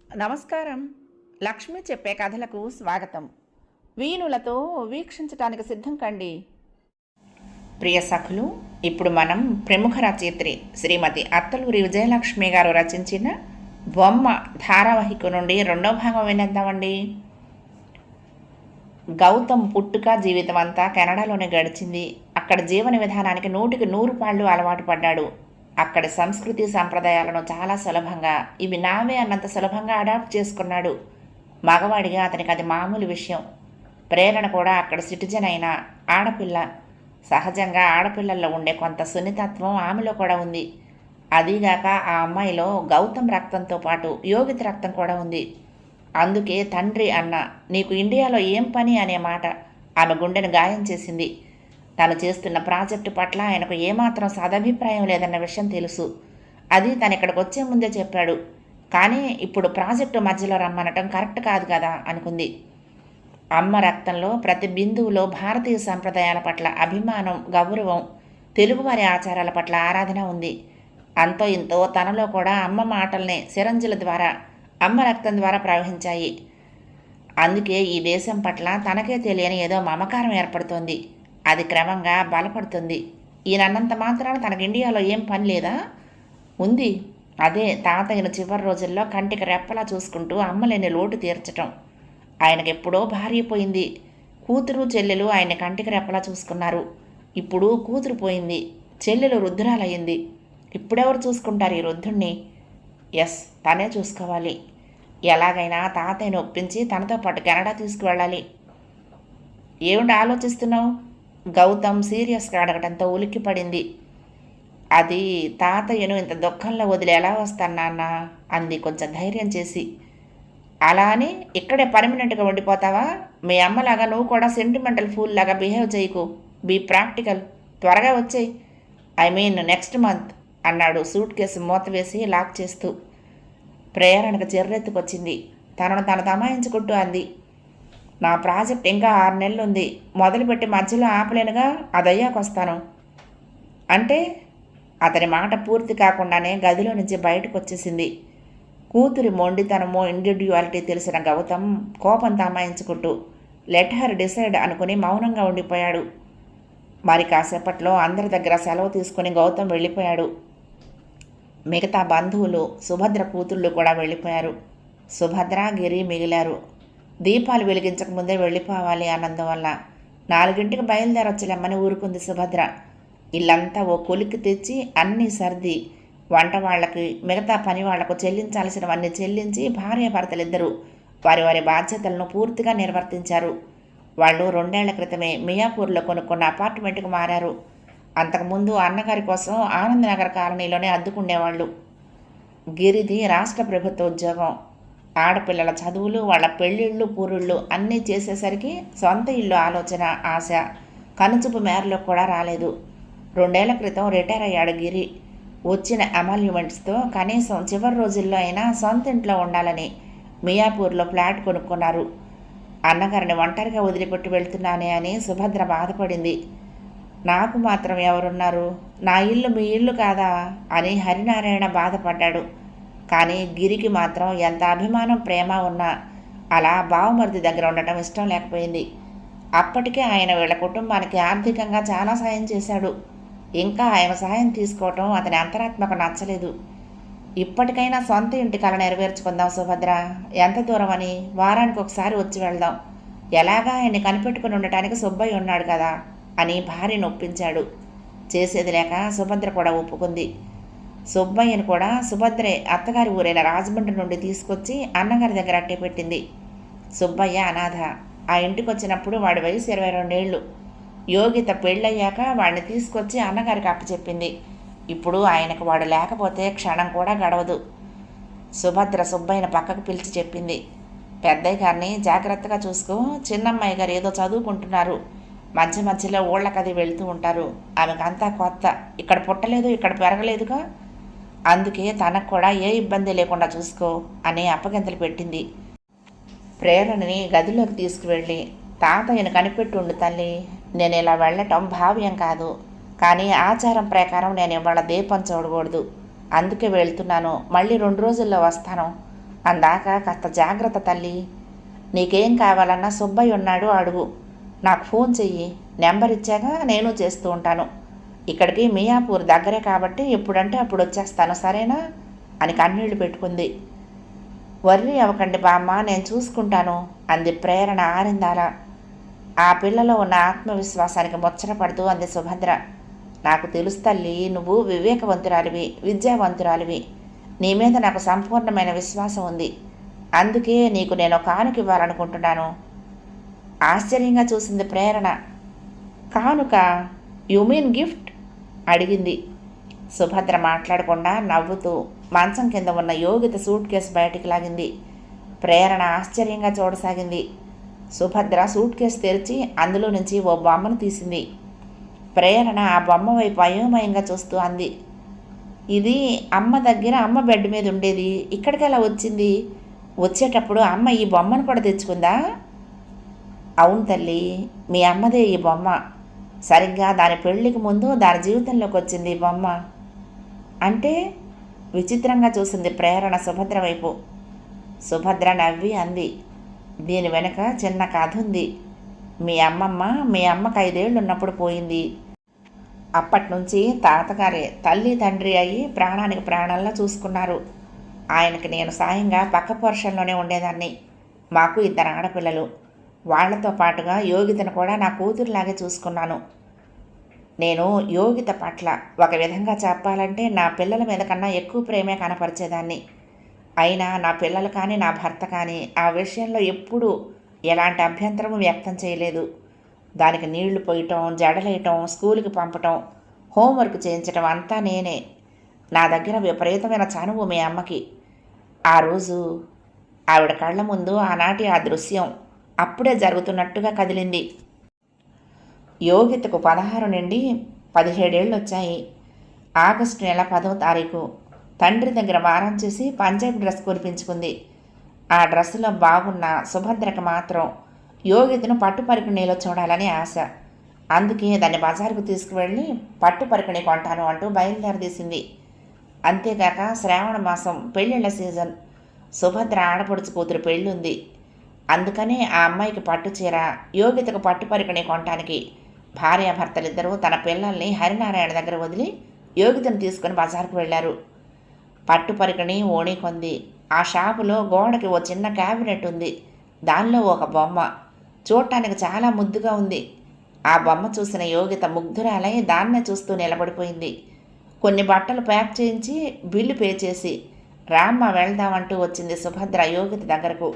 నమస్కారం. లక్ష్మి చెప్పే కథలకు స్వాగతం. వీణులతో వీక్షించటానికి సిద్ధం కండి. ప్రియ సఖులు, ఇప్పుడు మనం ప్రముఖ రచయిత్రి శ్రీమతి అత్తలూరి విజయలక్ష్మి గారు రచించిన బొమ్మ ధారావాహిక నుండి రెండో భాగం వినేద్దామండి. గౌతమ్ పుట్టుక జీవితం అంతా కెనడాలోనే గడిచింది. అక్కడ జీవన విధానానికి 100కి 100 పాళ్ళు అలవాటు పడ్డాడు. అక్కడి సంస్కృతి సంప్రదాయాలను చాలా సులభంగా, ఇవి నావే అన్నంత సులభంగా అడాప్ట్ చేసుకున్నాడు. మగవాడిగా అతనికి అది మామూలు విషయం. ప్రేరణ కూడా అక్కడ సిటిజన్ అయిన ఆడపిల్ల. సహజంగా ఆడపిల్లల్లో ఉండే కొంత సున్నితత్వం ఆమెలో కూడా ఉంది. అదీగాక ఆ అమ్మాయిలో గౌతమ్ రక్తంతో పాటు యోగిత రక్తం కూడా ఉంది. అందుకే తండ్రి అన్న నీకు ఇండియాలో ఏం పని అనే మాట ఆమె గుండెను గాయం చేసింది. తను చేస్తున్న ప్రాజెక్టు పట్ల ఆయనకు ఏమాత్రం సదభిప్రాయం లేదన్న విషయం తెలుసు. అది తను ఇక్కడికి వచ్చే ముందే చెప్పాడు. కానీ ఇప్పుడు ప్రాజెక్టు మధ్యలో రమ్మనటం కరెక్ట్ కాదు కదా అనుకుంది. అమ్మ రక్తంలో ప్రతి బిందువులో భారతీయ సంప్రదాయాల పట్ల అభిమానం, గౌరవం, తెలుగువారి ఆచారాల పట్ల ఆరాధన ఉంది. అంతో ఇంతో తనలో కూడా అమ్మ మాటల్నే సిరంజుల ద్వారా, అమ్మ రక్తం ద్వారా ప్రవహించాయి. అందుకే ఈ దేశం పట్ల తనకే తెలియని ఏదో మమకారం ఏర్పడుతోంది. అది క్రమంగా బలపడుతుంది. ఈయనన్నంత మాత్రాన తనకు ఇండియాలో ఏం పని లేదా? ఉంది. అదే తాతయ్యను చివరి రోజుల్లో కంటికి రెప్పలా చూసుకుంటూ అమ్మలేని లోటు తీర్చటం. ఆయనకు ఎప్పుడో భార్య పోయింది. కూతురు చెల్లెలు ఆయన కంటికి రెప్పలా చూసుకున్నారు. ఇప్పుడు కూతురు పోయింది, చెల్లెలు వృద్ధురాలయ్యింది. ఇప్పుడెవరు చూసుకుంటారు ఈ వృద్ధుణ్ణి? ఎస్, తనే చూసుకోవాలి. ఎలాగైనా తాతయ్యను ఒప్పించి తనతో పాటు కెనడా తీసుకువెళ్ళాలి. ఏమిటి ఆలోచిస్తున్నావు? గౌతమ్ సీరియస్గా అడగడంతో ఉలిక్కి పడింది. అది తాతయ్యను ఇంత దుఃఖంలో వదిలి ఎలా వస్తాను నాన్న అంది కొంచెం ధైర్యం చేసి. అలా అని ఇక్కడే పర్మనెంట్గా ఉండిపోతావా? మీ అమ్మలాగా నువ్వు కూడా సెంటిమెంటల్ ఫూల్ లాగా బిహేవ్ చేయకు. Be practical. త్వరగా వచ్చేయి. ఐ మీన్ నెక్స్ట్ మంత్ అన్నాడు సూట్ కేసు మూత వేసి లాక్ చేస్తూ. ప్రేరణకు చెర్రెత్తుకొచ్చింది. తనను తను తమాయించుకుంటూ అంది, నా ప్రాజెక్ట్ ఇంకా 6 నెలలు ఉంది. మొదలుపెట్టి మధ్యలో ఆపలేనుగా, అదయ్యాకొస్తాను అంటే. అతని మాట పూర్తి కాకుండానే గదిలో నుంచి బయటకు వచ్చేసింది. కూతురి మొండితనమో ఇండివిడ్యువాలిటీ తెలిసిన గౌతమ్ కోపం తమాయించుకుంటూ లెట్ హర్ డిసైడ్ అనుకుని మౌనంగా ఉండిపోయాడు. మరి కాసేపట్లో అందరి దగ్గర సెలవు తీసుకుని గౌతమ్ వెళ్ళిపోయాడు. మిగతా బంధువులు, సుభద్ర కూతుళ్ళు కూడా వెళ్ళిపోయారు. సుభద్ర, గిరి మిగిలారు. దీపాలు వెలిగించకముందే వెళ్ళిపోవాలి అన్నందువల్ల 4ంటికి బయలుదేరొచ్చలేమ్మని ఊరుకుంది సుభద్ర. ఇల్లంతా ఓ కొలిక్కి తెచ్చి అన్నీ సర్ది వంట వాళ్లకి, మిగతా పని వాళ్లకు చెల్లించాల్సినవన్నీ చెల్లించి భార్యాభర్తలిద్దరూ వారి వారి బాధ్యతలను పూర్తిగా నిర్వర్తించారు. వాళ్ళు 2 ఏళ్ల క్రితమే మియాపూర్లో కొనుక్కున్న అపార్ట్మెంట్కి మారారు. అంతకుముందు అన్నగారి కోసం ఆనందనగర్ కాలనీలోనే అద్దుకుండేవాళ్ళు. గిరిది రాష్ట్ర ప్రభుత్వ ఉద్యోగం. ఆడపిల్లల చదువులు, వాళ్ళ పెళ్ళిళ్ళు, పూరుళ్ళు అన్నీ చేసేసరికి సొంత ఇల్లు ఆలోచన, ఆశ కనుచూపు మేరలో కూడా రాలేదు. 2 ఏళ్ల క్రితం రిటైర్ అయ్యాడు గిరి. వచ్చిన అమాల్యుమెంట్స్తో కనీసం చివరి రోజుల్లో అయినా సొంత ఇంట్లో ఉండాలని మియాపూర్లో ఫ్లాట్ కొనుక్కున్నారు. అన్నగారిని ఒంటరిగా వదిలిపెట్టి వెళ్తున్నానే అని సుభద్ర బాధపడింది. నాకు మాత్రం ఎవరున్నారు? నా ఇల్లు మీ ఇల్లు కాదా అని హరినారాయణ బాధపడ్డాడు. కానీ గిరికి మాత్రం ఎంత అభిమానం, ప్రేమ ఉన్నా అలా బావమరిది దగ్గర ఉండటం ఇష్టం లేకపోయింది. అప్పటికే ఆయన వీళ్ళ కుటుంబానికి ఆర్థికంగా చాలా సాయం చేశాడు. ఇంకా ఆయన సాయం తీసుకోవటం అతని అంతరాత్మకు నచ్చలేదు. ఇప్పటికైనా సొంత ఇంటి కల నెరవేర్చుకుందాం సుభద్ర. ఎంత దూరం అని? వారానికి ఒకసారి వచ్చి వెళ్దాం. ఎలాగా ఆయన్ని కనిపెట్టుకుని ఉండటానికి సుబ్బయ్య ఉన్నాడు కదా అని భార్యను ఒప్పించాడు. చేసేది లేక సుభద్ర కూడా ఒప్పుకుంది. సుబ్బయ్యను కూడా సుభద్రే అత్తగారి ఊరైన రాజమండ్రి నుండి తీసుకొచ్చి అన్నగారి దగ్గర అట్టే పెట్టింది. సుబ్బయ్య అనాథ. ఆ ఇంటికి వచ్చినప్పుడు వాడి వయసు 22 ఏళ్ళు. యోగిత పెళ్ళయ్యాక వాడిని తీసుకొచ్చి అన్నగారికి అప్పచెప్పింది. ఇప్పుడు ఆయనకు వాడు లేకపోతే క్షణం కూడా గడవదు. సుభద్ర సుబ్బయ్యను పక్కకు పిలిచి చెప్పింది, పెద్దయ్య గారిని జాగ్రత్తగా చూసుకో. చిన్నమ్మాయి గారు ఏదో చదువుకుంటున్నారు. మధ్య మధ్యలో ఊళ్ళకది వెళ్తూ ఉంటారు. ఆమెకంతా కొత్త. ఇక్కడ పుట్టలేదు, ఇక్కడ పెరగలేదుగా. అందుకే తనకు కూడా ఏ ఇబ్బంది లేకుండా చూసుకో అని అప్పగింతలు పెట్టింది. ప్రేరణని గదిలోకి తీసుకువెళ్ళి, తాతయ్యను కనిపెట్టుండు తల్లి. నేను ఇలా వెళ్ళటం భావ్యం కాదు. కానీ ఆచారం ప్రకారం నేను ఇవాళ దీపం చూడకూడదు. అందుకే వెళ్తున్నాను. మళ్ళీ 2 రోజుల్లో వస్తాను. అందాక కాస్త జాగ్రత్త తల్లి. నీకేం కావాలన్నా సుబ్బయ్య ఉన్నాడు, అడుగు. నాకు ఫోన్ చెయ్యి, నెంబర్ ఇచ్చాగా నేను చేస్తూ ఉంటాను. ఇక్కడికి మియాపూర్ దగ్గరే కాబట్టి ఎప్పుడంటే అప్పుడు వచ్చేస్తాను, సరేనా అని కన్నీళ్లు పెట్టుకుంది. వర్రీ అవ్వకండి బామ్మ, నేను చూసుకుంటాను అంది ప్రేరణ ఆరిందాల. ఆ పిల్లలో ఉన్న ఆత్మవిశ్వాసానికి ముచ్చటపడుతూ అంది సుభద్ర. నాకు తెలుసు తల్లి, నువ్వు వివేకవంతురాలివి, విద్యావంతురాలివి. నీ మీద నాకు సంపూర్ణమైన విశ్వాసం ఉంది. అందుకే నీకు నేను కానుక ఇవ్వాలనుకుంటున్నాను. ఆశ్చర్యంగా చూసింది ప్రేరణ. కానుక? You mean gift? అడిగింది. సుభద్ర మాట్లాడకుండా నవ్వుతూ మంచం కింద ఉన్న యోగిత సూట్ కేసు బయటికి లాగింది. ప్రేరణ ఆశ్చర్యంగా చూడసాగింది. సుభద్ర సూట్ కేసు తెరిచి అందులో నుంచి ఓ బొమ్మను తీసింది. ప్రేరణ ఆ బొమ్మ వైపు అయోమయంగా చూస్తూ అంది, ఇది అమ్మ దగ్గర అమ్మ బెడ్ మీద ఉండేది, ఇక్కడికి ఎలా వచ్చింది? వచ్చేటప్పుడు అమ్మ ఈ బొమ్మను కూడా తెచ్చుకుందా? అవును తల్లి, మీ అమ్మదే ఈ బొమ్మ. సరిగ్గా దాని పెళ్లికి ముందు దాని జీవితంలోకి వచ్చింది ఈ బొమ్మ. అంటే? విచిత్రంగా చూసింది ప్రేరణ సుభద్ర వైపు. సుభద్ర నవ్వి అంది, దీని వెనుక చిన్న కథ ఉంది. మీ అమ్మకి 5 ఏళ్ళు ఉన్నప్పుడు పోయింది. అప్పటినుంచి తాతగారే తల్లి తండ్రి అయ్యి ప్రాణానికి ప్రాణంలా చూసుకున్నారు. ఆయనకి నేను సాయంగా పక్క పోర్షన్లోనే ఉండేదాన్ని. మాకు 2 ఆడపిల్లలు. వాళ్లతో పాటుగా యోగితను కూడా నా కూతురులాగే చూసుకున్నాను. నేను యోగిత పట్ల ఒక విధంగా చెప్పాలంటే నా పిల్లల మీద కన్నా ఎక్కువ ప్రేమే కనపరిచేదాన్ని. అయినా నా పిల్లలు కానీ నా భర్త కానీ ఆ విషయంలో ఎప్పుడూ ఎలాంటి అభ్యంతరము వ్యక్తం చేయలేదు. దానికి నీళ్లు పోయటం, జడలేయటం, స్కూల్కి పంపటం, హోంవర్క్ చేయించటం అంతా నేనే. నా దగ్గర విపరీతమైన చనువు మీ అమ్మకి. ఆ రోజు ఆవిడ కళ్ళ ముందు ఆనాటి ఆ దృశ్యం అప్పుడే జరుగుతున్నట్టుగా కదిలింది. యోగితకు 16 నుండి 17 ఏళ్ళు వచ్చాయి. ఆగస్టు నెల 10వ తారీఖు తండ్రి దగ్గర వారం చేసి పంజాబీ డ్రెస్ కొనిపించుకుంది. ఆ డ్రెస్సులో బాగున్న సుభద్రకు మాత్రం యోగితను పట్టు పరికిణీలో చూడాలని ఆశ. అందుకే దాన్ని బజారుకు తీసుకువెళ్ళి పట్టు పరికిణి కొంటాను అంటూ బయలుదేరదీసింది. అంతేగాక శ్రావణ మాసం పెళ్ళిళ్ళ సీజన్. సుభద్ర ఆడపడుచు కూతురు పెళ్ళుంది. అందుకనే ఆ అమ్మాయికి పట్టు చీర, యోగితకు పట్టు పరికిణి కొనటానికి భార్యాభర్తలిద్దరూ తన పిల్లల్ని హరినారాయణ దగ్గర వదిలి యోగితను తీసుకుని బజారుకు వెళ్ళారు. పట్టు పరికిణి ఓణి కొంది. ఆ షాపులో గోడకి ఓ చిన్న క్యాబినెట్ ఉంది. దానిలో ఒక బొమ్మ చూడటానికి చాలా ముద్దుగా ఉంది. ఆ బొమ్మ చూసిన యోగిత ముగ్ధురాలై దాన్నే చూస్తూ నిలబడిపోయింది. కొన్ని బట్టలు ప్యాక్ చేయించి బిల్లు పే చేసి రామ్మ వెళ్దామంటూ వచ్చింది సుభద్ర యోగిత దగ్గరకు.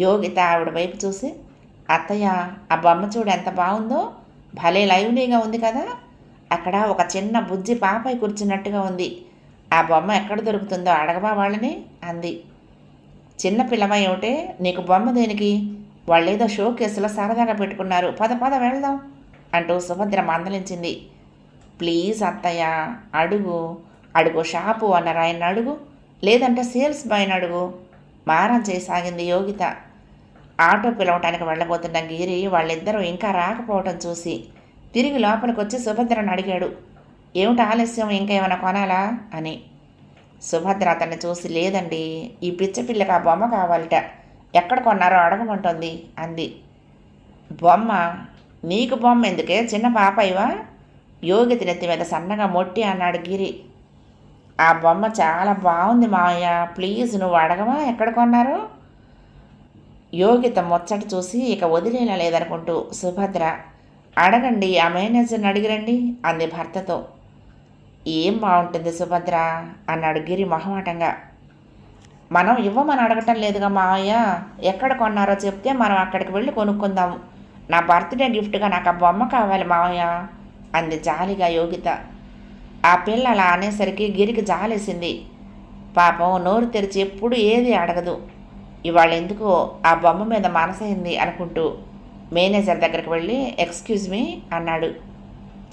యోగిత ఆవిడ వైపు చూసి, అత్తయ్య, ఆ బొమ్మ చూడు ఎంత బాగుందో, భలే లైవ్లీగా ఉంది కదా. అక్కడ ఒక చిన్న బుజ్జి పాపై కూర్చున్నట్టుగా ఉంది. ఆ బొమ్మ ఎక్కడ దొరుకుతుందో అడగబా వాళ్ళని అంది. చిన్న పిల్లవా ఏమిటే, నీకు బొమ్మ దేనికి? వాళ్ళేదో షో కేసులో సరదాగా పెట్టుకున్నారు, పద పద వెళ్దాం అంటూ సుభద్ర మందలించింది. ప్లీజ్ అత్తయ్య, అడుగు షాపు అన్నారు ఆయన అడుగు, లేదంటే సేల్స్ బాయ్ని అడుగు మారం చేయసాగింది యోగిత. ఆటో పిలవటానికి వెళ్ళబోతున్న గిరి వాళ్ళిద్దరూ ఇంకా రాకపోవటం చూసి తిరిగి లోపలికి వచ్చి సుభద్రను అడిగాడు, ఏమిటి ఆలస్యం, ఇంకా ఏమైనా కొనాలా అని. సుభద్ర అతన్ని చూసి, లేదండి, ఈ పిల్లకి ఆ బొమ్మ కావాలట, ఎక్కడ కొన్నారో అడగమంటోంది అంది. బొమ్మ? నీకు బొమ్మ ఎందుకే, చిన్న పాపయ్యవా? యోగిత నెత్తి మీద సన్నగా మొట్టి అన్నాడు గిరి. ఆ బొమ్మ చాలా బాగుంది మావయ్య, ప్లీజ్ నువ్వు అడగవా ఎక్కడ కొన్నారో? యోగిత ముచ్చట చూసి ఇక వదిలేలా లేదనుకుంటూ సుభద్ర, అడగండి, ఆ మేనేజర్ని అడిగిరండి అంది భర్తతో. ఏం బాగుంటుంది సుభద్ర అన్నాడు గిరి మొహమాటంగా. మనం ఇవ్వమని అడగటం లేదుగా మావయ్య, ఎక్కడ కొన్నారో చెప్తే మనం అక్కడికి వెళ్ళి కొనుక్కుందాము. నా బర్త్డే గిఫ్ట్గా నాకు ఆ బొమ్మ కావాలి మావయ్య అంది జాలిగా యోగిత. ఆ పిల్ల అలా అనేసరికి గిరికి జాలేసింది. పాపం నోరు తెరిచి ఎప్పుడు ఏది అడగదు, ఇవాళ ఎందుకో ఆ బొమ్మ మీద మనసైంది అనుకుంటూ మేనేజర్ దగ్గరికి వెళ్ళి, ఎక్స్క్యూజ్ మీ అన్నాడు.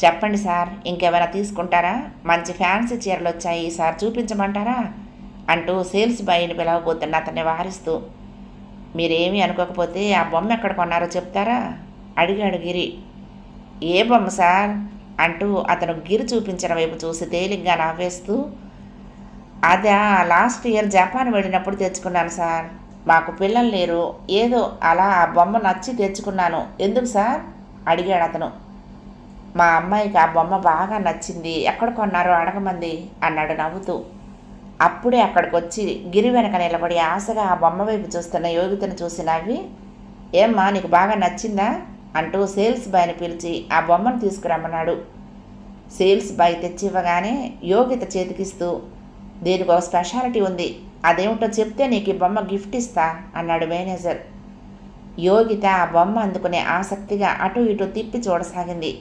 చెప్పండి సార్, ఇంకేమైనా తీసుకుంటారా? మంచి ఫ్యాన్సీ చీరలు వచ్చాయి సార్, చూపించమంటారా అంటూ సేల్స్ బాయ్ని పిలవబోతున్న అతన్ని వారిస్తూ. మీరేమీ అనుకోకపోతే ఆ బొమ్మ ఎక్కడ కొన్నారో చెప్తారా అడిగాడు గిరి. ఏ బొమ్మ సార్ అంటూ అతను గిరి చూపించిన వైపు చూసి తేలిగ్గా నవ్వేస్తూ, అదా లాస్ట్ ఇయర్ జపాన్ వెళ్ళినప్పుడు తెచ్చుకున్నాను సార్. మాకు పిల్లలు లేరు. ఏదో అలా ఆ బొమ్మ నచ్చి తెచ్చుకున్నాను. ఎందుకు సార్ అడిగాడు అతను. మా అమ్మాయికి ఆ బొమ్మ బాగా నచ్చింది, ఎక్కడ కొన్నారో అడగమంది అన్నాడు నవ్వుతూ. అప్పుడే అక్కడికి వచ్చి గిరి వెనక నిలబడి ఆశగా ఆ బొమ్మ వైపు చూస్తున్న యోగితను చూసి నవ్వి, ఏమ్మా నీకు బాగా నచ్చిందా అంటూ సేల్స్ బాయ్ని పిలిచి ఆ బొమ్మను తీసుకురమ్మన్నాడు. సేల్స్ బాయ్ తెచ్చి ఇవ్వగానే యోగిత చేతికిస్తూ, దీనికి ఒక స్పెషాలిటీ ఉంది, అదేమిటో చెప్తే నీకు ఈ బొమ్మ గిఫ్ట్ ఇస్తా అన్నాడు మేనేజర్. యోగిత ఆ బొమ్మ అందుకునే ఆసక్తిగా అటు ఇటు తిప్పి చూడసాగింది.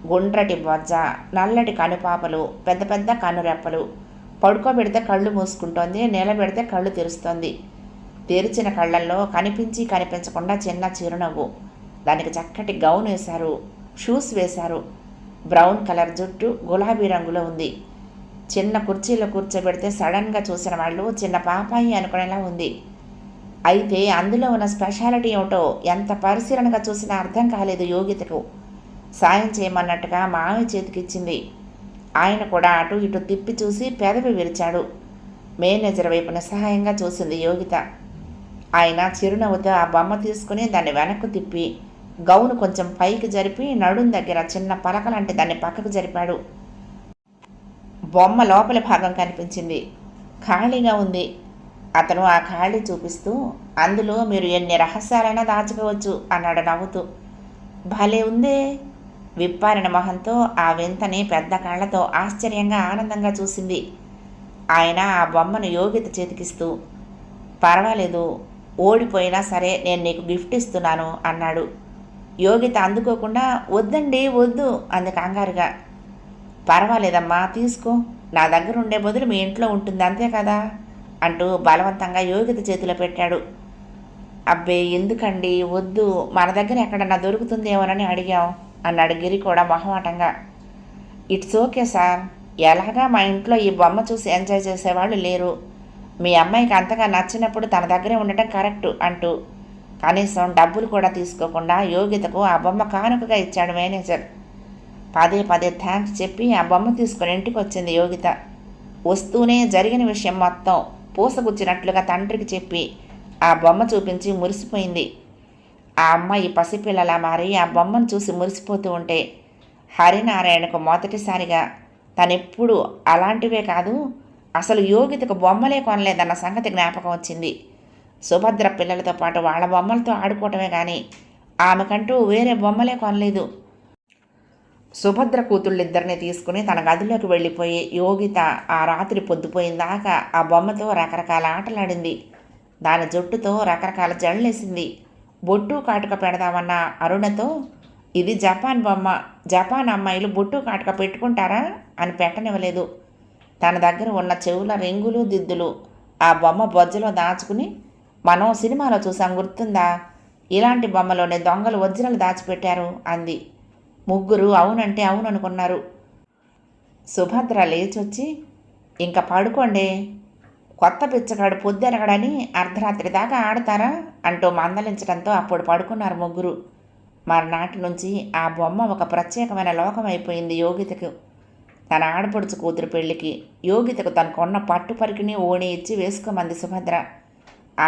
గుండ్రటి బొజ్జ, నల్లటి కనుపాపలు, పెద్ద పెద్ద కనురెప్పలు. పడుకోబెడితే కళ్ళు మూసుకుంటోంది, నిలబెడితే కళ్ళు తెరుస్తోంది. తెరిచిన కళ్ళల్లో కనిపించి కనిపించకుండా చిన్న చిరునవ్వు. దానికి చక్కటి గౌన్ వేశారు, షూస్ వేశారు. బ్రౌన్ కలర్ జుట్టు గులాబీ రంగులో ఉంది. చిన్న కుర్చీలో కూర్చోబెడితే సడన్గా చూసిన వాళ్ళు చిన్న పాపాయి అనుకునేలా ఉంది. అయితే అందులో ఉన్న స్పెషాలిటీ ఏమిటో ఎంత పరిశీలనగా చూసినా అర్థం కాలేదు యోగితకు. సాయం చేయమన్నట్టుగా మావి చేతికిచ్చింది. ఆయన కూడా అటు ఇటు తిప్పి చూసి పెదవి విరిచాడు. మేనేజర్ వైపు నిస్సహాయంగా చూసింది యోగిత. ఆయన చిరునవ్వుతో ఆ బొమ్మ తీసుకుని దాన్ని వెనక్కు తిప్పి గౌను కొంచెం పైకి జరిపి నడుం దగ్గర చిన్న పలకలాంటి దాన్ని పక్కకు జరిపాడు. బొమ్మ లోపలి భాగం కనిపించింది, ఖాళీగా ఉంది. అతను ఆ ఖాళీ చూపిస్తూ, అందులో మీరు ఎన్ని రహస్యాలైనా దాచుకోవచ్చు అన్నాడు నవ్వుతూ. భలే ఉందే. విప్పారిన మొహంతో ఆ వింతని పెద్ద కళ్ళతో ఆశ్చర్యంగా ఆనందంగా చూసింది. ఆయన ఆ బొమ్మను యోగిత చేతికిస్తూ, పర్వాలేదు, ఓడిపోయినా సరే నేను నీకు గిఫ్ట్ ఇస్తున్నాను అన్నాడు. యోగిత అందుకోకుండా, వద్దండి వద్దు అంది కంగారుగా. పర్వాలేదమ్మా తీసుకో, నా దగ్గర ఉండే బదులు మీ ఇంట్లో ఉంటుంది అంతే కదా అంటూ బలవంతంగా యోగిత చేతిలో పెట్టాడు. అబ్బే ఎందుకండి, వద్దు, మన దగ్గర ఎక్కడన్నా దొరుకుతుందేమోనని అడిగాం అన్నాడు గిరి కూడా మొహమాటంగా. ఇట్స్ ఓకే సార్, ఎలాగా మా ఇంట్లో ఈ బొమ్మ చూసి ఎంజాయ్ చేసేవాళ్ళు లేరు. మీ అమ్మాయికి అంతగా నచ్చినప్పుడు తన దగ్గరే ఉండటం కరెక్టు అంటూ కనీసం డబ్బులు కూడా తీసుకోకుండా యోగితకు ఆ బొమ్మ కానుకగా ఇచ్చాడు మేనేజర్. పదే పదే థ్యాంక్స్ చెప్పి ఆ బొమ్మ తీసుకుని ఇంటికి వచ్చింది యోగిత. వస్తూనే జరిగిన విషయం మొత్తం పూసగుచ్చినట్లుగా తండ్రికి చెప్పి ఆ బొమ్మ చూపించి మురిసిపోయింది. ఆ అమ్మాయి పసిపిల్లలా మారి ఆ బొమ్మను చూసి మురిసిపోతూ ఉంటే హరినారాయణకు మొదటిసారిగా తనెప్పుడు అలాంటివే కాదు, అసలు యోగితకు బొమ్మలే కొనలేదన్న సంగతి జ్ఞాపకం వచ్చింది. సుభద్ర పిల్లలతో పాటు వాళ్ళ బొమ్మలతో ఆడుకోవటమే కానీ ఆమెకంటూ వేరే బొమ్మలే కొనలేదు. సుభద్ర కూతుళ్ళిద్దరిని తీసుకుని తన గదిలోకి వెళ్ళిపోయి యోగిత ఆ రాత్రి పొద్దుపోయిందాకా ఆ బొమ్మతో రకరకాల ఆటలాడింది. దాని జుట్టుతో రకరకాల జళ్ళేసింది. బొట్టు కాటుక పెడదామన్న అరుణతో, ఇది జపాన్ బొమ్మ, జపాన్ అమ్మాయిలు బొట్టు కాటుక పెట్టుకుంటారా అని పెట్టనివ్వలేదు. తన దగ్గర ఉన్న చెవుల రింగులు దిద్దులు ఆ బొమ్మ బొజ్జలో దాచుకుని, మనం సినిమాలో చూసాం గుర్తుందా, ఇలాంటి బొమ్మలోనే దొంగలు వజ్రాలు దాచిపెట్టారు అంది. ముగ్గురు అవునంటే అవును అనుకున్నారు. సుభద్ర లేచొచ్చి, ఇంకా పడుకోండి, కొత్త పిచ్చగాడు పొద్దెరగడని అర్ధరాత్రి దాకా ఆడతారా అంటూ మందలించడంతో అప్పుడు పడుకున్నారు ముగ్గురు. మర్నాటి నుంచి ఆ బొమ్మ ఒక ప్రత్యేకమైన లోకం అయిపోయింది యోగితకు. తన ఆడపడుచు కూతురు పెళ్లికి యోగితకు తనకున్న పట్టు పరికిని ఓణి ఇచ్చి వేసుకోమంది సుభద్ర.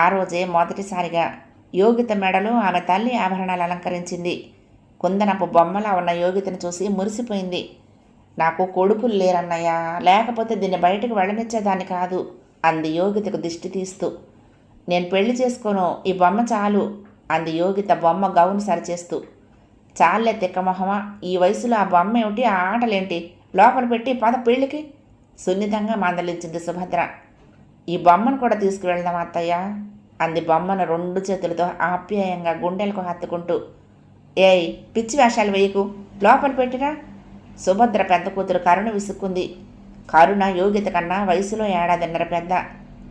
ఆ రోజే మొదటిసారిగా యోగిత మెడలో ఆమె తల్లి ఆభరణాలు అలంకరించింది. కుందనపు బొమ్మలా ఉన్న యోగితను చూసి మురిసిపోయింది. నాకు కొడుకులు లేరన్నయ్యా, లేకపోతే దీన్ని బయటకు వెళ్ళనిచ్చేదాన్ని కాదు అంది యోగితకు దిష్టి తీస్తూ. నేను పెళ్లి చేసుకోను, ఈ బొమ్మ చాలు అంది యోగిత బొమ్మ గౌను సరిచేస్తూ. చాలే తిక్కమొహమా, ఈ వయసులో ఆ బొమ్మ ఏమిటి, ఆ ఆటలేంటి, లోపల పెట్టి పద పెళ్లికి సున్నితంగా మందలించింది సుభద్ర. ఈ బొమ్మను కూడా తీసుకువెళ్దాం అత్తయ్య అంది బొమ్మను రెండు చేతులతో ఆప్యాయంగా గుండెలకు హత్తుకుంటూ. ఏయ్ పిచ్చి వేషాలు వేయకు, లోపల పెట్టిరా. సుభద్ర పెద్ద కూతురు కరుణ విసుక్కుంది. కరుణ యోగిత కన్నా వయసులో ఏడాదిన్నర పెద్ద,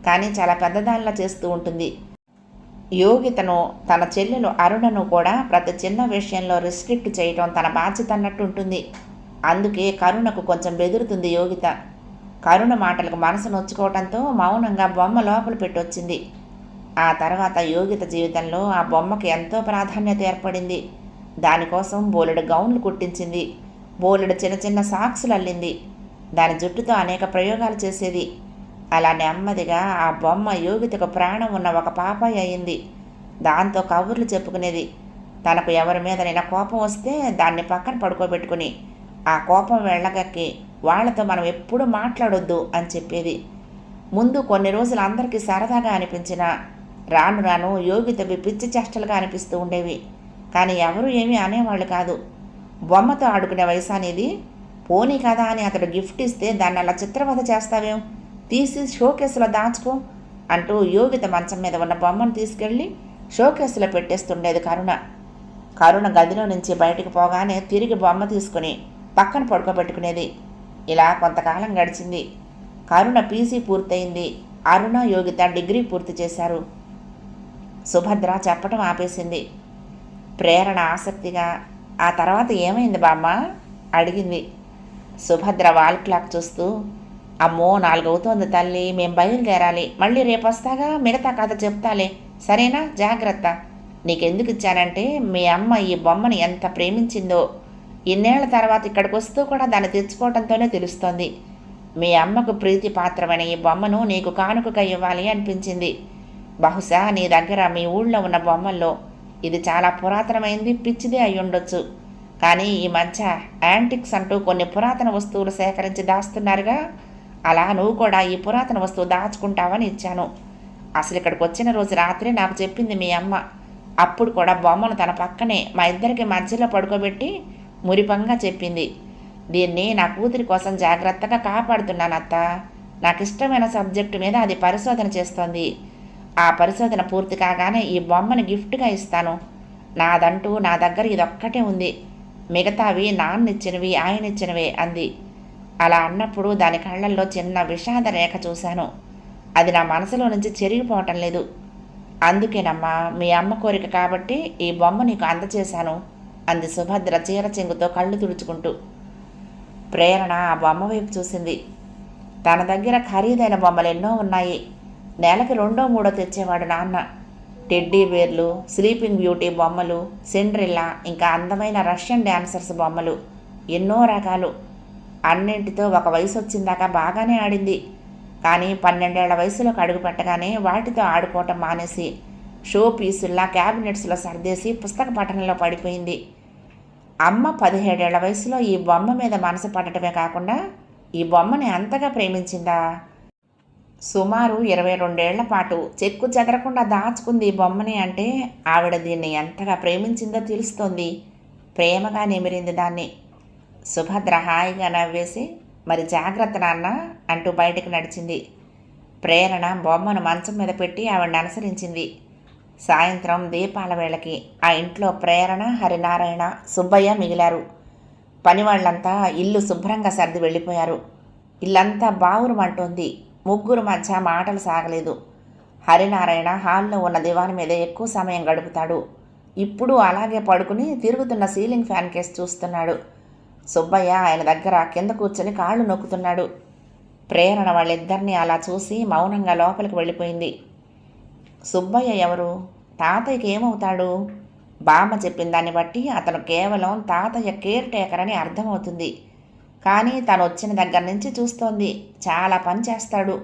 కానీ చాలా పెద్దదానిలా చేస్తూ ఉంటుంది. యోగితను తన చెల్లెలు అరుణను కూడా ప్రతి చిన్న విషయంలో రిస్ట్రిక్ట్ చేయటం తన బాధ్యత అన్నట్టు ఉంటుంది. అందుకే కరుణకు కొంచెం బెదురుతుంది యోగిత. కరుణ మాటలకు మనసు నొచ్చుకోవడంతో మౌనంగా బొమ్మ లోపల పెట్టొచ్చింది. ఆ తర్వాత యోగిత జీవితంలో ఆ బొమ్మకి ఎంతో ప్రాధాన్యత ఏర్పడింది. దానికోసం బోలెడు గౌన్లు కుట్టించింది, బోలెడు చిన్న చిన్న సాక్సులు అల్లింది. దాని జుట్టుతో అనేక ప్రయోగాలు చేసేది. అలా నెమ్మదిగా ఆ బొమ్మ యోగితకు ప్రాణం ఉన్న ఒక పాపాయి అయింది. దాంతో కబుర్లు చెప్పుకునేది. తనకు ఎవరి మీదనైనా కోపం వస్తే దాన్ని పక్కన పడుకోబెట్టుకుని ఆ కోపం వెళ్ళగక్కి వాళ్లతో మనం ఎప్పుడూ మాట్లాడొద్దు అని చెప్పేది. ముందు కొన్ని రోజులు అందరికీ సరదాగా అనిపించినా రాను రాను యోగితవి పిచ్చి చేష్టలుగా అనిపిస్తూ ఉండేవి. కానీ ఎవరూ ఏమీ అనేవాళ్ళు కాదు. బొమ్మతో ఆడుకునే వయసు అనేది, పోనీ కదా అని అతడు గిఫ్ట్ ఇస్తే దాన్ని అలా చిత్రవధ చేస్తావేం, తీసి షోకేసులో దాచుకో అంటూ యోగిత మంచం మీద ఉన్న బొమ్మను తీసుకెళ్ళి షోకేసులో పెట్టేస్తుండేది కరుణ. కరుణ గదిలో నుంచి బయటికి పోగానే తిరిగి బొమ్మ తీసుకుని పక్కన పడుకోబెట్టుకునేది. ఇలా కొంతకాలం గడిచింది. కరుణ పీజీ పూర్తయింది. అరుణ, యోగిత డిగ్రీ పూర్తి చేశారు. సుభద్ర చెప్పటం ఆపేసింది. ప్రేరణ ఆసక్తిగా, ఆ తర్వాత ఏమైంది బామ్మ అడిగింది. సుభద్ర వాల్ క్లాక్ చూస్తూ, అమ్మో 4 అవుతోంది తల్లి, మేం బయలుదేరాలి. మళ్ళీ రేపు వస్తాగా, మిగతా కథ చెప్తాలే, సరేనా? జాగ్రత్త. నీకెందుకు ఇచ్చానంటే మీ అమ్మ ఈ బొమ్మని ఎంత ప్రేమించిందో ఇన్నేళ్ల తర్వాత ఇక్కడికి వస్తూ కూడా దాన్ని తెచ్చుకోవడంతోనే తెలుస్తోంది. మీ అమ్మకు ప్రీతి పాత్రమైన ఈ బొమ్మను నీకు కానుకగా ఇవ్వాలి అనిపించింది. బహుశా నీ దగ్గర మీ ఊళ్ళో ఉన్న బొమ్మల్లో ఇది చాలా పురాతనమైంది, పిచ్చిదే అయి ఉండొచ్చు. కానీ ఈ మధ్య యాంటిక్స్ అంటూ కొన్ని పురాతన వస్తువులు సేకరించి దాస్తున్నారుగా, అలా నువ్వు కూడా ఈ పురాతన వస్తువు దాచుకుంటావని ఇచ్చాను. అసలు ఇక్కడికి వచ్చిన రోజు రాత్రి నాకు చెప్పింది మీ అమ్మ. అప్పుడు కూడా బొమ్మను తన పక్కనే మా ఇద్దరికి మధ్యలో పడుకోబెట్టి మురిపంగా చెప్పింది, దీన్ని నా కూతురి కోసం జాగ్రత్తగా కాపాడుతున్నాను అత్త. నాకు ఇష్టమైన సబ్జెక్టు మీద అది పరిశోధన చేస్తోంది. ఆ పరిశోధన పూర్తి కాగానే ఈ బొమ్మను గిఫ్ట్గా ఇస్తాను. నాదంటూ నా దగ్గర ఇదొక్కటే ఉంది, మిగతావి నాన్నిచ్చినవి, ఆయనిచ్చినవే అంది. అలా అన్నప్పుడు దాని కళ్ళల్లో చిన్న విషాద రేఖ చూశాను. అది నా మనసులో నుంచి చెరిగిపోవటం లేదు. అందుకేనమ్మా, మీ అమ్మ కోరిక కాబట్టి ఈ బొమ్మ నీకు అందచేశాను అంది సుభద్ర చీర చెంగుతో కళ్ళు తుడుచుకుంటూ. ప్రేరణ ఆ బొమ్మ వైపు చూసింది. తన దగ్గర ఖరీదైన బొమ్మలు ఎన్నో ఉన్నాయి. నెలకి 2, 3 తెచ్చేవాడు నాన్న. టెడ్డీ బేర్లు, స్లీపింగ్ బ్యూటీ బొమ్మలు, సిండ్రిల్లా, ఇంకా అందమైన రష్యన్ డాన్సర్స్ బొమ్మలు, ఎన్నో రకాలు. అన్నింటితో ఒక వయసు వచ్చిందాకా బాగానే ఆడింది. కానీ 12 ఏళ్ల వయసులోకి అడుగు పెట్టగానే వాటితో ఆడుకోవటం మానేసి షో పీసుల్లా క్యాబినెట్స్లో సర్దేసి పుస్తక పఠనంలో పడిపోయింది. అమ్మ 17 ఏళ్ల వయసులో ఈ బొమ్మ మీద మనసు పడటమే కాకుండా ఈ బొమ్మని అంతగా ప్రేమించిందా? సుమారు 22 ఏళ్ల పాటు చెక్కు చెదరకుండా దాచుకుంది ఈ బొమ్మని అంటే ఆవిడ దీన్ని ఎంతగా ప్రేమించిందో తెలుస్తోంది. ప్రేమగా నిమిరింది దాన్ని. సుభద్ర హాయిగా నవ్వేసి, మరి జాగ్రత్త నాన్న అంటూ బయటకు నడిచింది. ప్రేరణ బొమ్మను మంచం మీద పెట్టి ఆవిడని అనుసరించింది. సాయంత్రం దీపాల వేళకి ఆ ఇంట్లో ప్రేరణ, హరినారాయణ, సుబ్బయ్య మిగిలారు. పనివాళ్లంతా ఇల్లు శుభ్రంగా సర్ది వెళ్ళిపోయారు. ఇల్లంతా బావురుమంటోంది. ముగ్గురు మధ్య మాటలు సాగలేదు. హరినారాయణ హాల్లో ఉన్న దివాన్ మీద ఎక్కువ సమయం గడుపుతాడు. ఇప్పుడు అలాగే పడుకుని తిరుగుతున్న సీలింగ్ ఫ్యాన్ కేసు చూస్తున్నాడు. సుబ్బయ్య ఆయన దగ్గర కింద కూర్చొని కాళ్ళు నొక్కుతున్నాడు. ప్రేరణ వాళ్ళిద్దరినీ అలా చూసి మౌనంగా లోపలికి వెళ్ళిపోయింది. సుబ్బయ్య ఎవరు? తాతయ్యకి ఏమవుతాడు? బామ్మ చెప్పిన దాన్ని బట్టి అతను కేవలం తాతయ్య కేర్ టేకర్ అని అర్థమవుతుంది. కానీ తను వచ్చిన దగ్గర నుంచి చూస్తోంది, చాలా పని చేస్తాడు.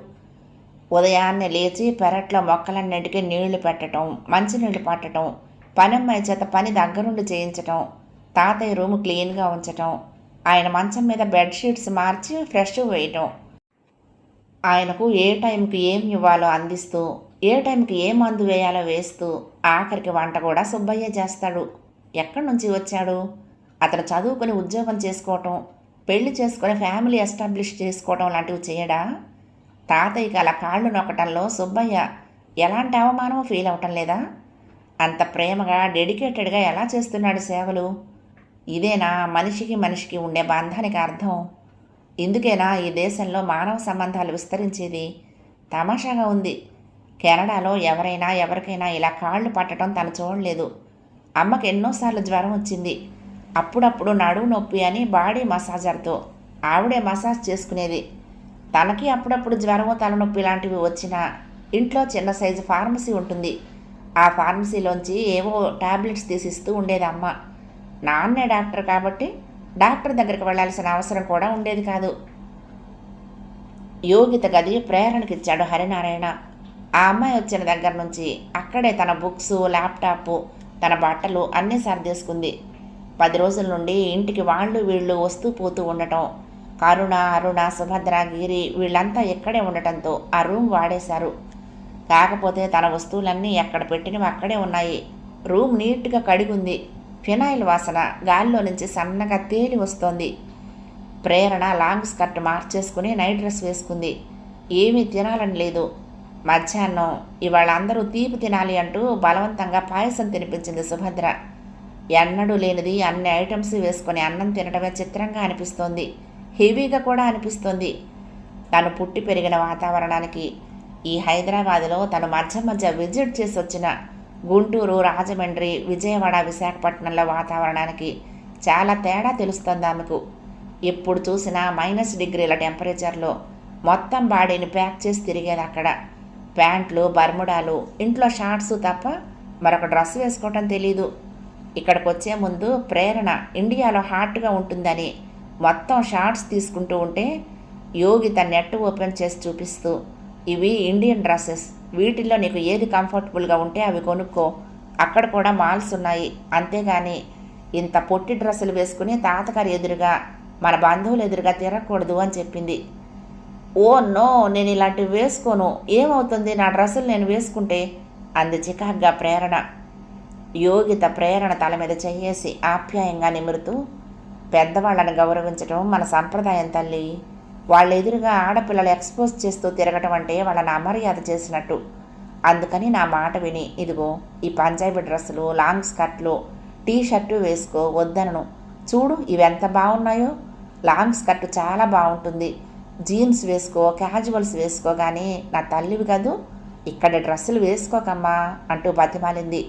ఉదయాన్నే లేచి పెరట్లో మొక్కలన్నింటికీ నీళ్లు పెట్టడం, మంచినీళ్లు పట్టడం, పనమ్మాయి చేత పని దగ్గరుండి చేయించటం, తాతయ్య రూము క్లీన్గా ఉంచటం, ఆయన మంచం మీద బెడ్షీట్స్ మార్చి ఫ్రెష్ వేయటం, ఆయనకు ఏ టైంకి ఏం ఇవ్వాలో అందిస్తూ, ఏ టైంకి ఏ మందు వేయాలో వేస్తూ, ఆఖరికి వంట కూడా సుబ్బయ్య చేస్తాడు. ఎక్కడి నుంచి వచ్చాడు? అతను చదువుకొని ఉద్యోగం చేసుకోవటం, పెళ్లి చేసుకొని ఫ్యామిలీ ఎస్టాబ్లిష్ చేసుకోవటం లాంటివి చేయడా? తాతయ్యకి అలా కాళ్ళు నొక్కటంలో సుబ్బయ్య ఎలాంటి అవమానమో ఫీల్ అవటం లేదా? అంత ప్రేమగా డెడికేటెడ్గా ఎలా చేస్తున్నాడు సేవలు? ఇదేనా మనిషికి మనిషికి ఉండే బంధానికి అర్థం? ఇందుకేనా ఈ దేశంలో మానవ సంబంధాలు విస్తరించేది? తమాషాగా ఉంది. కెనడాలో ఎవరికైనా ఇలా కాళ్ళు పట్టడం తను చూడలేదు. అమ్మకి ఎన్నోసార్లు జ్వరం వచ్చింది. అప్పుడప్పుడు నడుము నొప్పి అని బాడీ మసాజర్తో ఆవిడే మసాజ్ చేసుకునేది. తనకి అప్పుడప్పుడు జ్వరమో తలనొప్పి లాంటివి వచ్చినా ఇంట్లో చిన్న సైజు ఫార్మసీ ఉంటుంది. ఆ ఫార్మసీలోంచి ఏవో టాబ్లెట్స్ తీసిస్తూ ఉండేది అమ్మ. నాన్నే డాక్టర్ కాబట్టి డాక్టర్ దగ్గరికి వెళ్ళాల్సిన అవసరం కూడా ఉండేది కాదు. యోగిత గది ప్రేరణకిచ్చాడు హరినారాయణ. ఆ అమ్మాయి వచ్చిన దగ్గర నుంచి అక్కడే తన బుక్స్, ల్యాప్టాప్, తన బట్టలు అన్నీ సర్దేసుకుంది. 10 రోజుల నుండి ఇంటికి వాళ్ళు వీళ్ళు వస్తూ పోతూ ఉండటం, కరుణ, అరుణ, సుభద్ర, గిరి వీళ్ళంతా ఇక్కడే ఉండటంతో ఆ రూమ్ వాడేశారు. కాకపోతే తన వస్తువులన్నీ ఎక్కడ పెట్టినవి అక్కడే ఉన్నాయి. రూమ్ నీట్గా కడిగుంది. ఫినాయిల్ వాసన గాలిలో నుంచి సన్నగా తేలి వస్తోంది. ప్రేరణ లాంగ్ స్కర్ట్ మార్చేసుకుని నైట్ డ్రెస్ వేసుకుంది. ఏమీ తినాలని లేదు. మధ్యాహ్నం ఇవాళ అందరూ తీపి తినాలి అంటూ బలవంతంగా పాయసం తినిపించింది సుభద్ర. ఎన్నడూ లేనిది అన్ని ఐటమ్స్ వేసుకొని అన్నం తినడమే చిత్రంగా అనిపిస్తోంది. హెవీగా కూడా అనిపిస్తోంది. తను పుట్టి పెరిగిన వాతావరణానికి, ఈ హైదరాబాదులో తను మధ్య మధ్య విజిట్ చేసి వచ్చిన గుంటూరు, రాజమండ్రి, విజయవాడ, విశాఖపట్నంలో వాతావరణానికి చాలా తేడా తెలుస్తోంది ఆమెకు. ఎప్పుడు చూసినా -డిగ్రీల టెంపరేచర్లో మొత్తం బాడీని ప్యాక్ చేసి తిరిగేది అక్కడ. ప్యాంట్లు, బర్ముడాలు, ఇంట్లో షార్ట్స్ తప్ప మరొక డ్రెస్ వేసుకోవటం తెలీదు. ఇక్కడికి వచ్చే ముందు ప్రేరణ ఇండియాలో హాట్గా ఉంటుందని మొత్తం షార్ట్స్ తీసుకుంటూ ఉంటే యోగిత నెట్ ఓపెన్ చేసి చూపిస్తూ, ఇవి ఇండియన్ డ్రెస్సెస్, వీటిల్లో నీకు ఏది కంఫర్టబుల్గా ఉంటే అవి కొనుక్కో, అక్కడ కూడా మాల్స్ ఉన్నాయి, అంతేగాని ఇంత పొట్టి డ్రెస్సులు వేసుకుని తాతగారి ఎదురుగా, మన బంధువులు ఎదురుగా తిరగకూడదు అని చెప్పింది. ఓ నో, నేను ఇలాంటివి వేసుకోను, ఏమవుతుంది నా డ్రెస్సులు నేను వేసుకుంటే అంది చికాగ్గా ప్రేరణ. యోగిత ప్రేరణ తల మీద చెయ్యేసి ఆప్యాయంగా నిమురుతూ, పెద్దవాళ్ళని గౌరవించటం మన సంప్రదాయం తల్లి. వాళ్ళ ఎదురుగా ఆడపిల్లలు ఎక్స్పోజ్ చేస్తూ తిరగటం అంటే వాళ్ళని అమర్యాద చేసినట్టు. అందుకని నా మాట విని ఇదిగో ఈ పంజాబీ డ్రెస్సులు, లాంగ్ స్కర్ట్లు, టీ షర్టు వేసుకో వద్దనను. చూడు ఇవి ఎంత బాగున్నాయో. లాంగ్ స్కర్ట్ చాలా బాగుంటుంది, జీన్స్ వేసుకో, క్యాజువల్స్ వేసుకో, కానీ నా తల్లివి కదూ, ఇక్కడ డ్రెస్సులు వేసుకోకమ్మా అంటూ బతిమాలింది.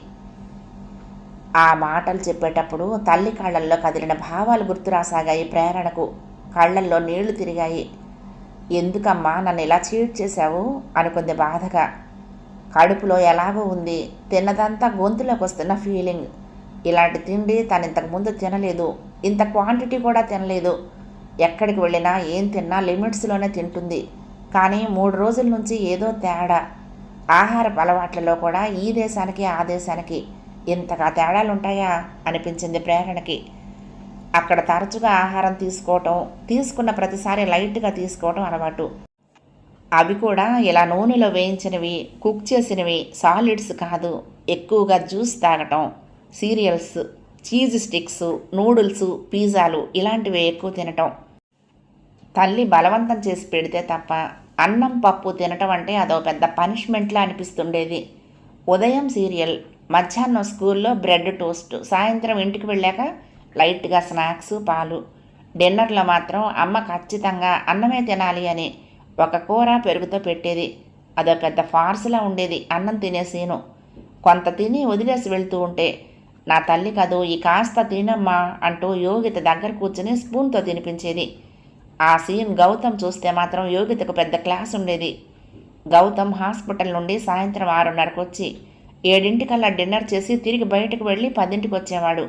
ఆ మాటలు చెప్పేటప్పుడు తల్లి కళ్ళల్లో కదిలిన భావాలు గుర్తురాసాగాయి ప్రేరణకు. కళ్ళల్లో నీళ్లు తిరిగాయి. ఎందుకమ్మా నన్ను ఇలా చీట్ చేశావు అనుకుంది బాధగా. కడుపులో ఎలాగో ఉంది, తిన్నదంతా గొంతులోకి వస్తున్న ఫీలింగ్. ఇలాంటి తిండి తను ఇంతకుముందు తినలేదు, ఇంత క్వాంటిటీ కూడా తినలేదు. ఎక్కడికి వెళ్ళినా ఏం తిన్నా లిమిట్స్లోనే తింటుంది. కానీ 3 రోజుల నుంచి ఏదో తేడా. ఆహారపు అలవాట్లలో కూడా ఈ దేశానికి ఆ దేశానికి ఇంతగా తేడాలుంటాయా అనిపించింది ప్రేరణకి. అక్కడ తరచుగా ఆహారం తీసుకోవటం, తీసుకున్న ప్రతిసారి లైట్గా తీసుకోవటం అలవాటు. అవి కూడా ఇలా నూనెలో వేయించినవి, కుక్ చేసినవి, సాలిడ్స్ కాదు. ఎక్కువగా జ్యూస్ తాగటం, సీరియల్స్, చీజ్ స్టిక్స్, నూడిల్స్, పిజ్జాలు ఇలాంటివి ఎక్కువ తినటం. తల్లి బలవంతం చేసి పెడితే తప్ప అన్నం పప్పు తినటం అంటే అదో పెద్ద పనిష్మెంట్లా అనిపిస్తుండేది. ఉదయం సీరియల్, మధ్యాహ్నం స్కూల్లో బ్రెడ్ టోస్ట్, సాయంత్రం ఇంటికి వెళ్ళాక లైట్గా స్నాక్స్, పాలు. డిన్నర్లో మాత్రం అమ్మ ఖచ్చితంగా అన్నమే తినాలి అని ఒక కూర పెరుగుతో పెట్టేది. అదో పెద్ద ఫార్స్లా ఉండేది అన్నం తినే సీను. కొంత తిని వదిలేసి వెళ్తూ ఉంటే, నా తల్లి కదూ ఈ కాస్త తినమ్మా అంటూ యోగిత దగ్గర కూర్చుని స్పూన్తో తినిపించేది. ఆ సీన్ గౌతమ్ చూస్తే మాత్రం యోగితకు పెద్ద క్లాస్ ఉండేది. గౌతమ్ హాస్పిటల్ నుండి సాయంత్రం 6:30కు వచ్చి 7 డిన్నర్ చేసి తిరిగి బయటకు వెళ్ళి 10ంటికి వచ్చేవాడు.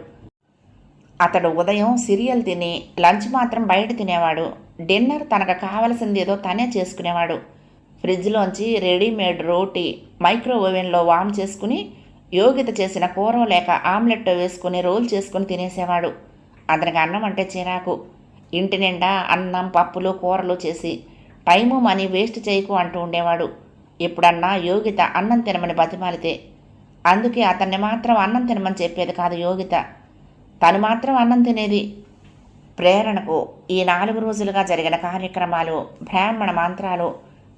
అతడు ఉదయం సీరియల్ తిని లంచ్ మాత్రం బయట తినేవాడు. డిన్నర్ తనకు కావలసింది ఏదో తనే చేసుకునేవాడు. ఫ్రిడ్జ్లోంచి రెడీమేడ్ రోటీ మైక్రో ఓవెన్లో వామ్ చేసుకుని యోగిత చేసిన కూర లేక ఆమ్లెట్ వేసుకుని రోల్ చేసుకుని తినేసేవాడు. అతనికి అన్నం అంటే చిరాకు. ఇంటి నిండా అన్నం, పప్పులు, కూరలు చేసి టైము మనీ వేస్ట్ చేయకు అంటూ ఉండేవాడు. ఎప్పుడన్నా యోగిత అన్నం తినమని బతిమాలితే, అందుకే అతన్ని మాత్రం అన్నం తినమని చెప్పేది కాదు యోగిత, తను మాత్రం అన్నం తినేది. ప్రేరణకు ఈ 4 రోజులుగా జరిగిన కార్యక్రమాలు, బ్రాహ్మణ మంత్రాలు,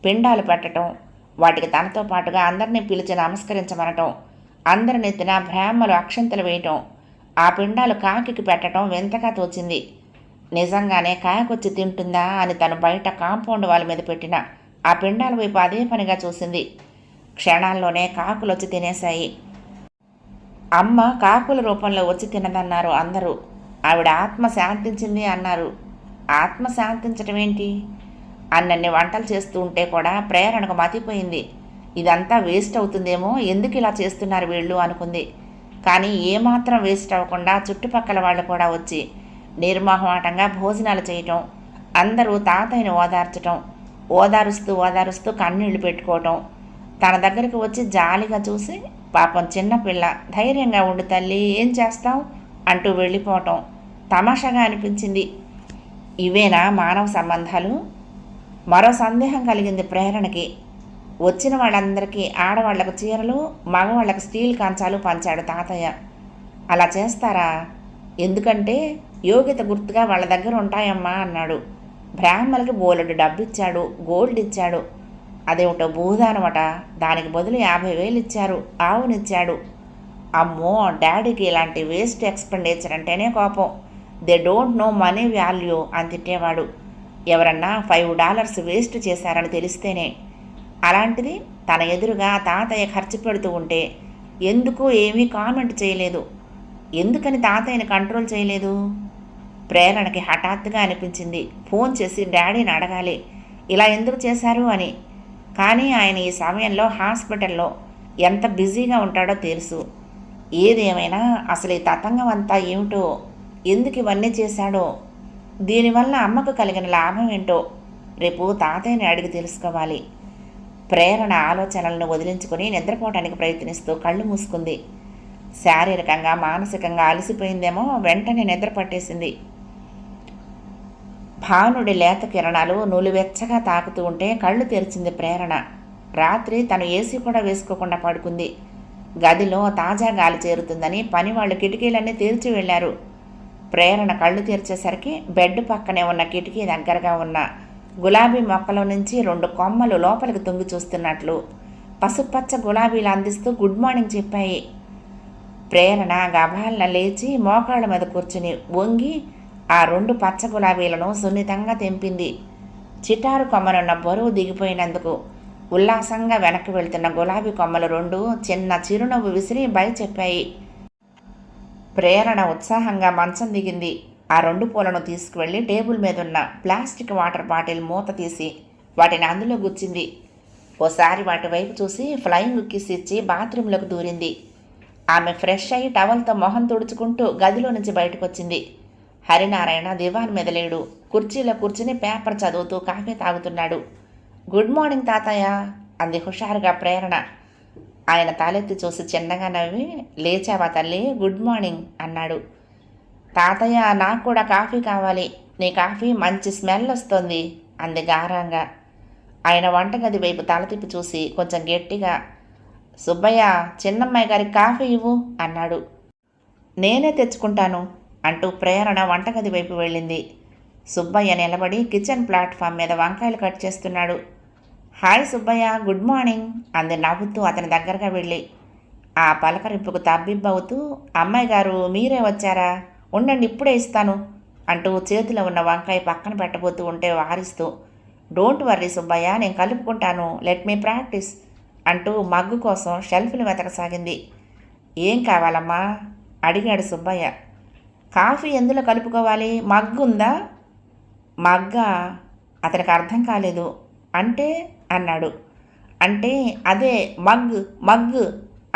పిండాలు పెట్టడం, వాటికి తనతో పాటుగా అందరినీ పిలిచి నమస్కరించమనటం, అందరినెత్తిన బ్రాహ్మలు అక్షంతలు వేయటం, ఆ పిండాలు కాకికి పెట్టడం వింతగా తోచింది. నిజంగానే కాకొచ్చి తింటుందా అని తను బయట కాంపౌండ్ వాళ్ళ మీద పెట్టిన ఆ పిండాల వైపు అదే పనిగా చూసింది. క్షణాల్లోనే కాకులు వచ్చి తినేశాయి. అమ్మ కాకుల రూపంలో వచ్చి తినదన్నారు అందరూ. ఆవిడ ఆత్మ శాంతించింది అన్నారు. ఆత్మ శాంతించటం ఏంటి? అన్నన్ని వంటలు చేస్తూ ఉంటే కూడా ప్రేరణకు మతిపోయింది. ఇదంతా వేస్ట్ అవుతుందేమో, ఎందుకు ఇలా చేస్తున్నారు వీళ్ళు అనుకుంది. కానీ ఏమాత్రం వేస్ట్ అవ్వకుండా చుట్టుపక్కల వాళ్ళు కూడా వచ్చి నిర్మోహమాటంగా భోజనాలు చేయటం, అందరూ తాతయ్యను ఓదార్చటం, ఓదారుస్తూ ఓదారుస్తూ కన్నీళ్లు పెట్టుకోవటం, తన దగ్గరికి వచ్చి జాలిగా చూసి పాపం చిన్నపిల్ల ధైర్యంగా ఉండు తల్లి ఏం చేస్తావు అంటూ వెళ్ళిపోవటం తమాషాగా అనిపించింది. ఇవేనా మానవ సంబంధాలు? మరో సందేహం కలిగింది ప్రేరణకి. వచ్చిన వాళ్ళందరికీ ఆడవాళ్లకు చీరలు, మగవాళ్లకు స్టీల్ కంచాలు పంచాడు తాతయ్య. అలా చేస్తారా? ఎందుకంటే యోగ్యత గుర్తుగా వాళ్ళ దగ్గర ఉంటాయమ్మా అన్నాడు. బ్రాహ్మణులకి బోలెడు డబ్బిచ్చాడు, గోల్డ్ ఇచ్చాడు. అదేమిటో భూదానమట, దానికి బదులు 50,000 ఇచ్చారు, ఆవునిచ్చాడు. అమ్మో, డాడీకి ఇలాంటి వేస్ట్ ఎక్స్పెండిచర్ అంటేనే కోపం. They don't know money value అని తిట్టేవాడు. ఎవరన్నా $5 వేస్ట్ చేశారని తెలిస్తేనే. అలాంటిది తన ఎదురుగా తాతయ్య ఖర్చు పెడుతూ ఉంటే ఎందుకు ఏమీ కామెంట్ చేయలేదు. ఎందుకని తాతయ్యని కంట్రోల్ చేయలేదు? ప్రేరణకి హఠాత్తుగా అనిపించింది ఫోన్ చేసి డాడీని అడగాలి ఇలా ఎందుకు చేశారు అని. కానీ ఆయన ఈ సమయంలో హాస్పిటల్లో ఎంత బిజీగా ఉంటాడో తెలుసు. ఏదేమైనా అసలు ఈ తతంగం అంతా ఏమిటో, ఎందుకు ఇవన్నీ చేశాడో, దీనివల్ల అమ్మకు కలిగిన లాభం ఏంటో రేపు తాతయ్యని అడిగి తెలుసుకోవాలి. ప్రేరణ ఆలోచనలను వదిలించుకొని నిద్రపోవడానికి ప్రయత్నిస్తూ కళ్ళు మూసుకుంది. శారీరకంగా మానసికంగా అలసిపోయిందేమో, వెంటనే నిద్ర పట్టేసింది. భానుడి లేత కిరణాలు నులివెచ్చగా తాకుతూ ఉంటే కళ్ళు తెరిచింది ప్రేరణ. రాత్రి తను ఏసీ కూడా వేసుకోకుండా పడుకుంది. గదిలో తాజా గాలి చేరుతుందని పనివాళ్ళు కిటికీలన్నీ తెరిచి వెళ్లారు. ప్రేరణ కళ్ళు తెరిచేసరికి బెడ్ పక్కనే ఉన్న కిటికీ దగ్గరగా ఉన్న గులాబీ మొక్కలో నుంచి 2 కొమ్మలు లోపలికి తొంగి చూస్తున్నట్లు పసుపచ్చ గులాబీలు అందిస్తూ గుడ్ మార్నింగ్ చెప్పాయి. ప్రేరణ గభాలన లేచి మోకాళ్ళ మీద కూర్చుని వంగి ఆ 2 పచ్చ గులాబీలను సున్నితంగా తెంపింది. చిటారు కొమ్మనున్న బరువు దిగిపోయినందుకు ఉల్లాసంగా వెనక్కి వెళ్తున్న గులాబీ కొమ్మలు 2 చిన్న చిరునవ్వు విసిరి బయ చెప్పాయి. ప్రేరణ ఉత్సాహంగా మంచం దిగింది. ఆ 2 పూలను తీసుకువెళ్ళి టేబుల్ మీద ఉన్న ప్లాస్టిక్ వాటర్ బాటిల్ మూత తీసి వాటిని అందులో గుచ్చింది. ఓసారి వాటి వైపు చూసి ఫ్లయింగ్ కిస్ ఇచ్చి బాత్రూంలోకి దూరింది. ఆమె ఫ్రెష్ అయ్యి టవల్తో మొహం తుడుచుకుంటూ గదిలో నుంచి బయటకు వచ్చింది. హరినారాయణ దివాన్ మీద లేడు. కుర్చీలో కూర్చుని పేపర్ చదువుతూ కాఫీ తాగుతున్నాడు. గుడ్ మార్నింగ్ తాతయ్య అంది హుషారుగా ప్రేరణ. ఆయన తలెత్తి చూసి చిన్నగా నవ్వి లేచావా తల్లి, గుడ్ మార్నింగ్ అన్నాడు. తాతయ్య నాకు కూడా కాఫీ కావాలి, నీ కాఫీ మంచి స్మెల్ వస్తోంది అంది గారంగా. ఆయన వంటగది వైపు తల తిప్పి చూసి కొంచెం గట్టిగా సుబ్బయ్య చిన్నమ్మాయి గారికి కాఫీ ఇవ్వు అన్నాడు. నేనే తెచ్చుకుంటాను అంటూ ప్రేరణ వంటగది వైపు వెళ్ళింది. సుబ్బయ్య నిలబడి కిచెన్ ప్లాట్ఫామ్ మీద వంకాయలు కట్ చేస్తున్నాడు. హాయ్ సుబ్బయ్య, గుడ్ మార్నింగ్ అంది నవ్వుతూ అతని దగ్గరగా వెళ్ళి. ఆ పలకరింపుకు తబ్బిబ్బవుతూ అమ్మాయి గారు మీరే వచ్చారా, ఉండండి ఇప్పుడే ఇస్తాను అంటూ చేతిలో ఉన్న వంకాయ పక్కన పెట్టబోతూ ఉంటే వారిస్తూ డోంట్ వర్రీ సుబ్బయ్య, నేను కలుపుకుంటాను, లెట్ మీ ప్రాక్టీస్ అంటూ మగ్గు కోసం షెల్ఫ్లు వెతకసాగింది. ఏం కావాలమ్మా అడిగాడు సుబ్బయ్య. కాఫీ ఎందులో కలుపుకోవాలి, మగ్గు ఉందా? మగ్గా? అతనికి అర్థం కాలేదు. అంటే అన్నాడు. అంటే అదే మగ్గు మగ్గు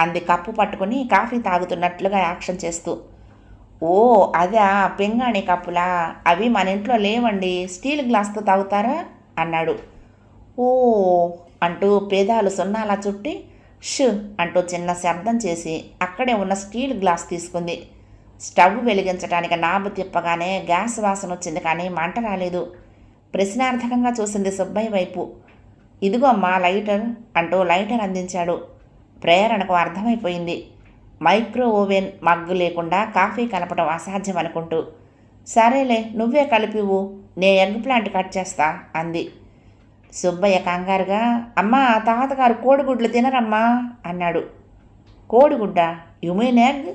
అంది కప్పు పట్టుకుని కాఫీ తాగుతున్నట్లుగా యాక్షన్ చేస్తూ. ఓ అదా, పింగాణి కప్పులా, అవి మన ఇంట్లో లేవండి, స్టీల్ గ్లాస్తో తాగుతారా అన్నాడు. ఓ అంటూ పేదాలు సున్నాలా చుట్టి ష్ అంటూ చిన్న శబ్దం చేసి అక్కడే ఉన్న స్టీల్ గ్లాస్ తీసుకుంది. స్టవ్ వెలిగించడానికి నాబు తిప్పగానే గ్యాస్ వాసన వచ్చింది, కానీ మంట రాలేదు. ప్రశ్నార్థకంగా చూసింది సుబ్బయ్య వైపు. ఇదిగో అమ్మా లైటర్ అంటూ లైటర్ అందించాడు. ప్రేరణకు అర్థమైపోయింది. మైక్రో ఓవెన్ మగ్గు లేకుండా కాఫీ కలపడం అసాధ్యం అనుకుంటూ సరేలే నువ్వే కలిపివు, నే ఎగ్ ప్లాంట్ కట్ చేస్తా అంది. సుబ్బయ్య కంగారుగా అమ్మా తాతగారు కోడిగుడ్లు తినరమ్మా అన్నాడు. కోడిగుడ్డ, యు మీన్ ఎగ్?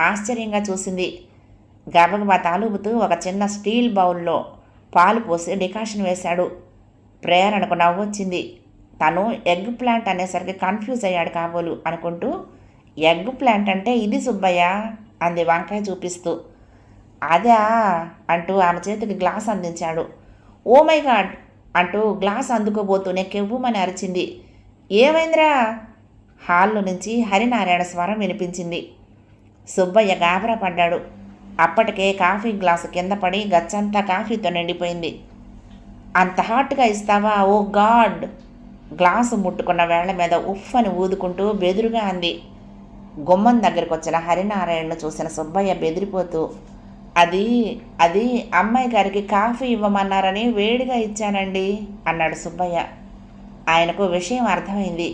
ఆశ్చర్యంగా చూసింది. గబగబా తాలూపుతూ ఒక చిన్న స్టీల్ బౌల్లో పాలు పోసి డికాషన్ వేశాడు. ప్రేరణకు నవ్వొచ్చింది. తను ఎగ్ ప్లాంట్ అనేసరికి కన్ఫ్యూజ్ అయ్యాడు కాబోలు అనుకుంటూ ఎగ్ ప్లాంట్ అంటే ఇది సుబ్బయ్య అంది వంకాయ చూపిస్తూ. అదా అంటూ ఆమె చేతికి గ్లాస్ అందించాడు. ఓ మై గాడ్ అంటూ గ్లాస్ అందుకోబోతూనే కెవ్వుమని అరిచింది. ఏమైందిరా? హాల్లో నుంచి హరినారాయణ స్వరం వినిపించింది. సుబ్బయ్య గాబరా పడ్డాడు. అప్పటికే కాఫీ గ్లాసు కింద పడి గచ్చంతా కాఫీతో నిండిపోయింది. అంత హాట్గా ఇస్తావా? ఓ గాడ్! గ్లాసు ముట్టుకున్న వేళ్ల మీద ఉఫ్ అని ఊదుకుంటూ బెదురుగా అంది. గుమ్మం దగ్గరికి వచ్చిన హరినారాయణను చూసిన సుబ్బయ్య బెదిరిపోతూ, అది అది అమ్మాయి గారికి కాఫీ ఇవ్వమన్నారని వేడిగా ఇచ్చానండి అన్నాడు సుబ్బయ్య. ఆయనకు విషయం అర్థమైంది.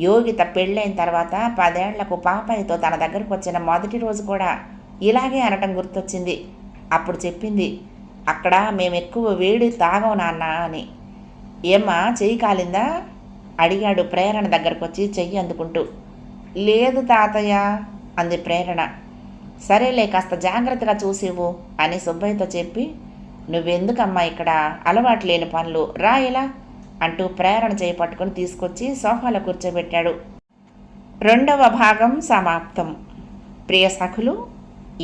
యోగిత పెళ్ళైన తర్వాత 10 ఏళ్లకు పాపాయితో తన దగ్గరకు వచ్చిన మొదటి రోజు కూడా ఇలాగే అనటం గుర్తొచ్చింది. అప్పుడు చెప్పింది, అక్కడ మేమెక్కువ వేడి తాగం నాన్న అని. ఏమ్మా, చెయ్యి కాలిందా అడిగాడు ప్రేరణ దగ్గరకు వచ్చి చెయ్యి అందుకుంటూ. లేదు తాతయ్య అంది ప్రేరణ. సరేలే, కాస్త జాగ్రత్తగా చూసివు అని సుబ్బయ్యతో చెప్పి, నువ్వెందుకమ్మా ఇక్కడ, అలవాటు లేని పనులు, రా ఇలా అంటూ ప్రేరణ చేయి పట్టుకుని తీసుకొచ్చి సోఫాలో కూర్చోబెట్టాడు. 2వ భాగం సమాప్తం. ప్రియ సఖులు,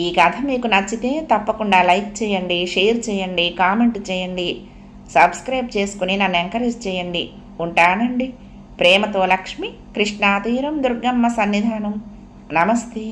ఈ కథ మీకు నచ్చితే తప్పకుండా లైక్ చేయండి, షేర్ చేయండి, కామెంట్ చేయండి, సబ్స్క్రైబ్ చేసుకుని నన్ను ఎంకరేజ్ చేయండి. ఉంటానండి. ప్రేమతో లక్ష్మి, కృష్ణాతీరం, దుర్గమ్మ సన్నిధానం. నమస్తే.